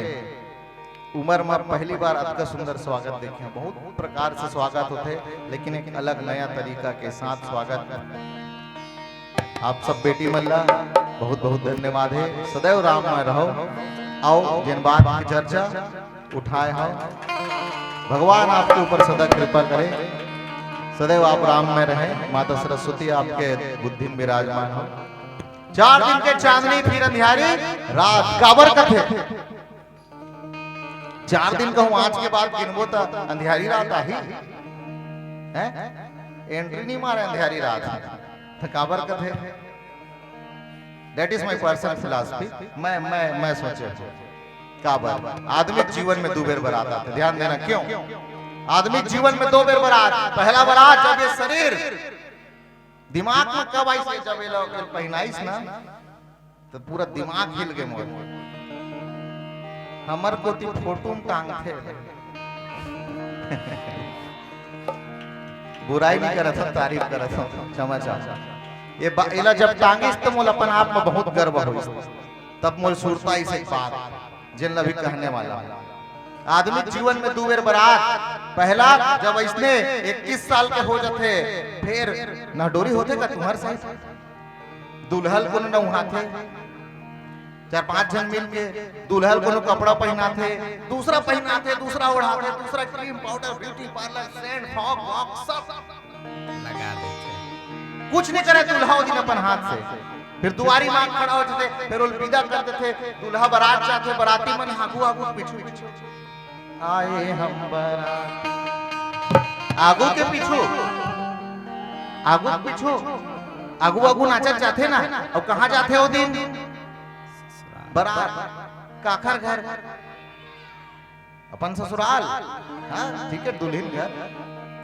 उम्र में पहली बार अतका सुंदर स्वागत देखे। बहुत प्रकार से स्वागत होते, लेकिन एक अलग नया तरीका के साथ स्वागत। आप सब बेटी मल्ला बहुत बहुत धन्यवाद है। सदैव राम में रहो। आओ जिन बात की चर्चा उठाए हो, भगवान आपके ऊपर सदा कृपा करे। सदैव आप राम में रहें। माता सरस्वती आपके बुद्धि में विराजमान हो। 4 दिन के चांदनी फिर अंधियारी रात। काबर कथे 4 दिन कहूं, आज के बाद गिनबो तो अंधियारी रात आ ही है। एंट्री नहीं मारे अंधियारी रात। काबर कथे that is my personal philosophy. मैं सोचे काबर आदमिक जीवन में 2 बेर बारात आते। ध्यान देना क्यों? आदमिक जीवन में 2 बेर बारात। पहला बारात जब ये शरीर दिमाग में कब आई से, जब ये लोग पहनाइस ना तो पूरा दिमाग हिल के मोर। हमर को ती फोटो में टांग थे। बुराई नहीं करत था, तारीफ करत था। क्षमा चाह। ये इला जब टांगिस तो मोल अपन आप में बहुत गर्व हो। तब मोल सुरता इसे बात जिन भी कहने वाला आदमी जीवन में 2 बेर बारात, पहला जब इसने 21 साल के हो जाते, फिर नहडोरी होते का तुम्हारे साथ दुल्हल को नहाते, 4-5 जन मिल के दुल्हल को कपड़ा पहनाते, दूसरा पहनाते, दूसरा उड़ाते, दूसरा cream powder beauty parlour scent Fogg walk सब लगा देते। कुछ नहीं करे दूल्हा दिन अपन हाथ से, फिर दुआरी मांग खड़ा हो जाते, फिर विदा करते थे, दूल्हा बारात जाते, बाराती मन आगू आगू पीछू पीछू आए हम बारात, आगू के पीछू आगू पीछू आगू आगू नाचत जाते ना, और कहाँ जाते हो दिन बारात काखर घर अपन ससुराल, हाँ ठीक है दुल्हन घर।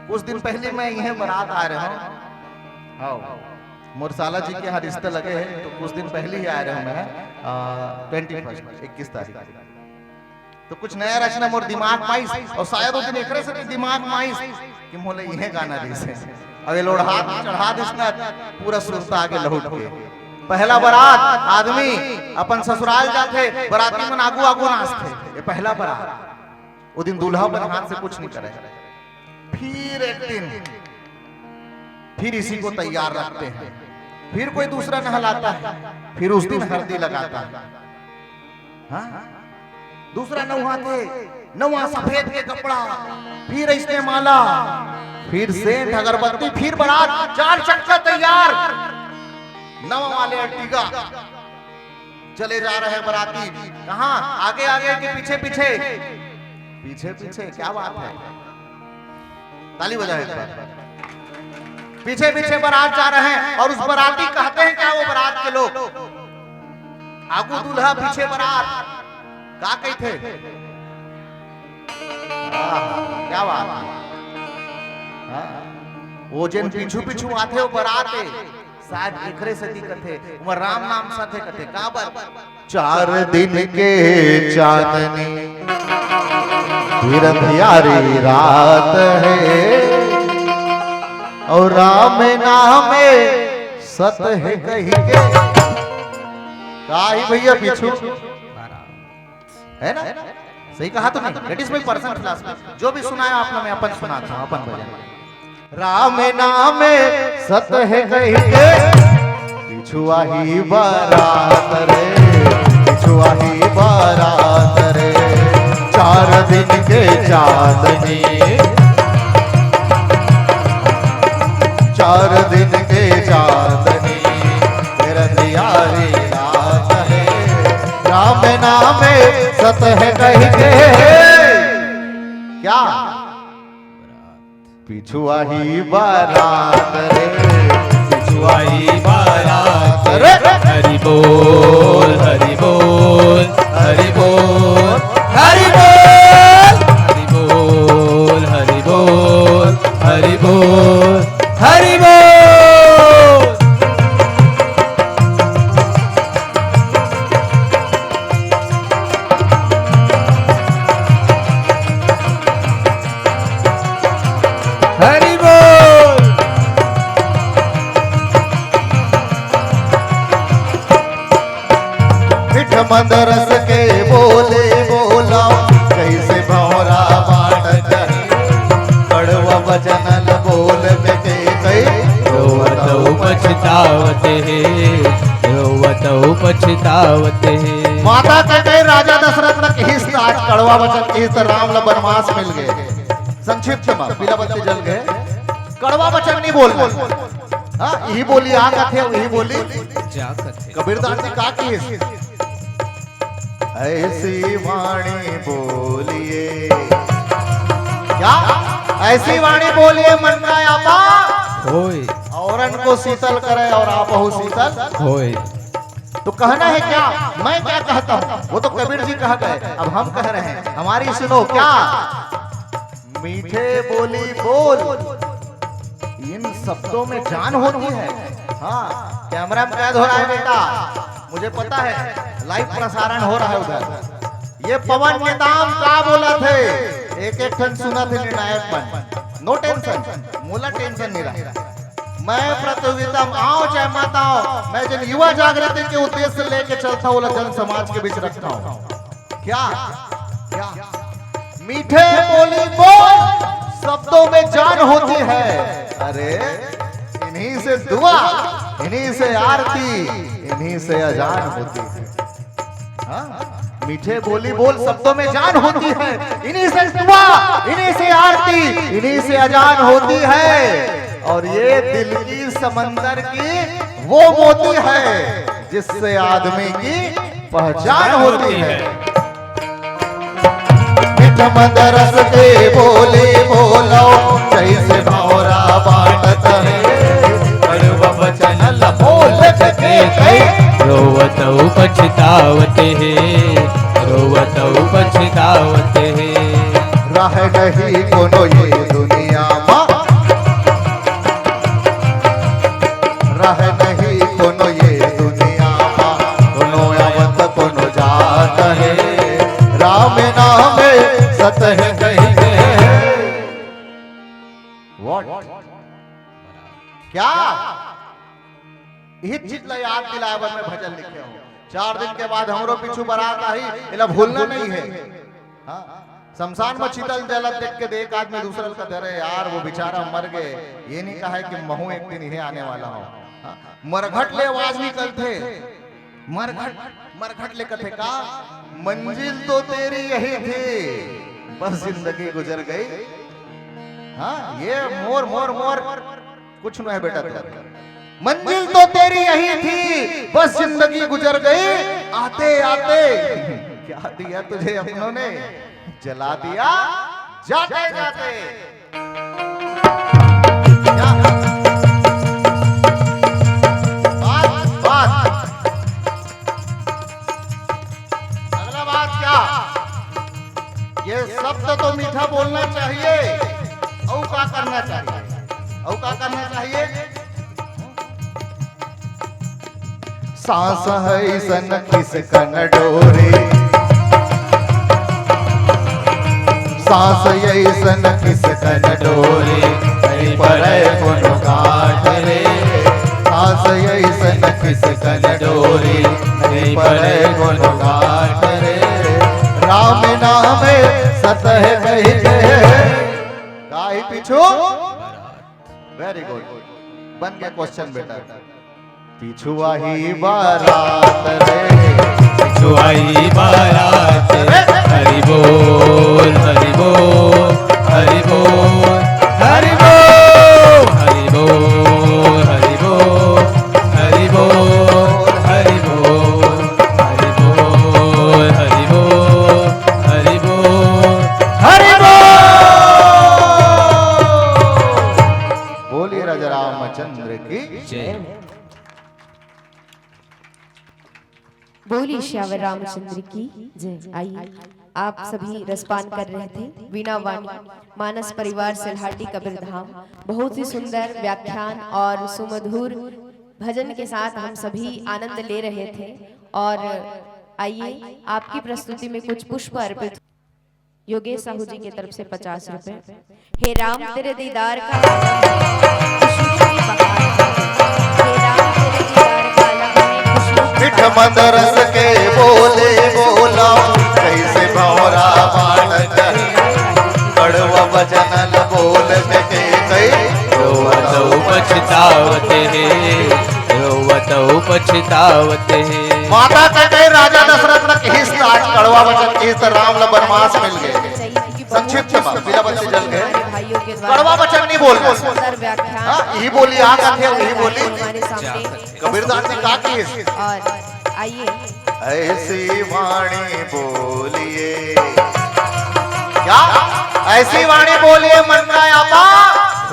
कुछ दिन पहले मैं यहीं बारात आ रहा हूँ, मोरसाला जी के यहाँ रिश्ते लगे हैं, तो कुछ दिन पहले ही आ रहा हूँ मैं 21 तारीख, तो कुछ नया रचना मोर दिमाग माइस, और शायद उस दिन एक से दिमाग माइस कि मोले यह गाना दिसे, अबे लोड़ हाथ चढ़ा दिसना पूरा सुरता आगे लौट के। पहला बारात आदमी अपन ससुराल जाते, बाराती मन आगू आगू नाचते, ये पहला बारात, वो दिन दूल्हा अपन हाथ से कुछ नहीं करे। फिर एक दिन फिर इसी को तैयार रखते हैं, फिर कोई दूसरा नहलाता है, फिर उस दिन हल्दी लगाता है, हाँ? दूसरा नहाते, नवा सफेद के कपड़ा, फिर इसने माला, फिर सेंट अगरबत्ती, फिर बारात 4 चक्का तैयार, नवा वाले अर्टिगा चले जा रहे हैं बाराती, कहाँ आगे आगे के पीछे पीछे पीछे पीछे, क्या बात है, ताली बजाए एक बार। पीछे पीछे बारात जा रहे हैं, और उस बाराती कहते हैं क्या वो बारात के लोग, आगू दूल्हा पीछे बारात, क्या कहते, क्या बात है, वो जिन पीछू पीछू आते हो बाराते, शायद एकरे से दिक्कत है, वो राम नाम साथे कहते, का बात 4 दिन के चांदनी फिर अंधियारी रात है, और राम नाम सत है कही के, भैया पीछू है ना, सही कहा तुमने, that is my personal philosophy, जो भी सुनाया आपने मैं अपन सुनाता हूं, अपन भजन। राम नाम सत है कही के, पिछुआ ही बारात रे, पिछुआ ही बारात रे, 4 दिन के चांदनी, 4 दिन के चांदनी फिर अंधियारी रात है, राम नाम सत है कही के, क्या पिछुआ ही बारात रे, पिछुआ ही बारात रे, हरि बोल हरि बोल हरि बोल हरि बोल हरि बोल हरि बोल हरि बोल। हरि बोल। मिठ मंद रस के बोले बोला, कैसे भौरा बाट कही, कड़वा वचन बोल के रोवतौ पछतावते हैं, रोवतौ पछतावते हैं। माता कहते राजा दशरथ न कहिस आज कड़वा वचन कहिस, राम ल बनवास मिल गए, संक्षिप्त में पीला बत्ती जल गए, कड़वा वचन नहीं बोलना, हाँ यही बोली आ कथे, यही बोली जा कथे। कबीरदास जी का कहिस, ऐसी वाणी बोलिए, क्या ऐसी वाणी बोलिए मन का आपा होय, औरन को शीतल करे और आप हो शीतल होय। तो कहना है क्या, मैं क्या कहता हूँ, वो तो कबीर जी कह गए, अब हम कह रहे हैं, हमारी सुनो क्या, मीठे बोली बोल, इन शब्दों में जान होती है। हाँ कैमरा में कैद हो रहा है बेटा, मुझे पता है लाइव प्रसारण हो रहा है उधर। ये पवन के दाम का बोला थे, एक एक ठन सुना थे निर्णायक, नो टेंशन, मोला टेंशन नहीं रहा। मैं प्रतियोगिता में आओ चाहे मत आओ, मैं जन युवा जागृति के उद्देश्य से लेके चलता हूँ, जन समाज के बीच रखता हूँ। क्या क्या मीठे बोली बोल शब्दों में जान होती है। अरे इन्हीं से दुआ, इन्हीं से आरती, इन्हीं से अजान होती है। हाँ? मीठे बोली बोल शब्दों में जान होती है, इन्हीं से दुआ, इन्हीं से आरती, इन्हीं से अजान होती है। और ये दिल की समंदर की वो मोती है जिससे आदमी की पहचान होती है। मीठ मदरस के बोले बोलो जैसे भौरा बाटत है, कड़वा वचन बोल के रोवत पछतावत है, रोवत पछतावत है। रह गई कोनो ये दुनिया माँ, रह गई कोनो ये दुनिया माँ, कोनो आवत कोनो जात है, राम नाम सत है कहीं क्या यही चीज ला याद दिलावन में भजन लिखे हो। 4 दिन के बाद हमरो पीछू बारात आई, इला भूलना नहीं है। हाँ? शमशान में चितल जलत देख के देख आदमी दूसरा का धरे यार वो बेचारा मर गए, ये नहीं कहा है कि महू एक दिन ही आने वाला हो। हाँ? मरघट ले आवाज निकलते, मरघट मरघट ले कथे का मंजिल तो तेरी यही थी, बस जिंदगी गुजर गई। हाँ ये मोर मोर मोर कुछ नहीं है बेटा, मंजिल तो तेरी यही थी, बस जिंदगी गुजर गई आते आते। क्या दिया तुझे अपनों ने, जला दिया जाते जाते। बात अगला बात क्या, ये शब्द तो मीठा बोलना चाहिए, और क्या करना चाहिए, और क्या करना चाहिए। सांस है सन किस कन डोरे, सांस ऐसन किस कन डोरे, पर कोनो काट रे, सांस ऐसन किस कन डोरे, पर कोनो काट रे, राम नाम सत है कही काई पीछू। वेरी गुड, बन गया क्वेश्चन बेटा। पिछुआ ही बारात रे, पिछुआ ही बारात रे, हरि बोल हरि बोल हरि बोल हरि बोल हरि बोल हरि बोल हरि बोल हरि बोल हरि बोल हरि बोल हरि बोल हरि बोल। बोलिए राजा रामचंद्र की जय। बोली श्यावर रामचंद्र की जय। आइए आप सभी रसपान कर रहे थे वीणा वाणी मानस परिवार सिलहाटी कबीरधाम। बहुत ही सुंदर व्याख्यान और सुमधुर भजन के साथ हम सभी आनंद ले रहे थे। और आइए आपकी प्रस्तुति में कुछ पुष्प अर्पित। योगेश साहू जी की तरफ से 50 रुपए। हे राम तेरे दीदार का मिठ मदरस के बोले बोला कैसे भौरा बाटत है, कड़वा वचन बोल के कई रोवत पछतावत है, रोवत पछतावत है। माता कहते राजा दशरथ न हिस आज कड़वा वचन की तो राम ल वनवास मिल गए। संक्षिप्त में बिना बच्चे जल गए, कड़वा वचन नहीं बोल रहे। सुंदर व्याख्यान यही बोली आ कथे, यही बोली हमारे सामने कबीरदास ने कहा कि और आइए ऐसी वाणी बोलिए, क्या ऐसी वाणी बोलिए मन का आपा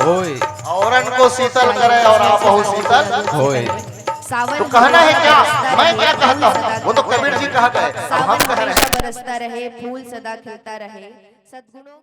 होय औरन को शीतल करे और आप बहुत शीतल होय। सावन तो कहना है क्या, मैं क्या कहता हूँ, वो तो कबीर जी कहा गए, हम कह रहे हैं। बरसता रहे, फूल सदा खिलता रहे, सद्गुणों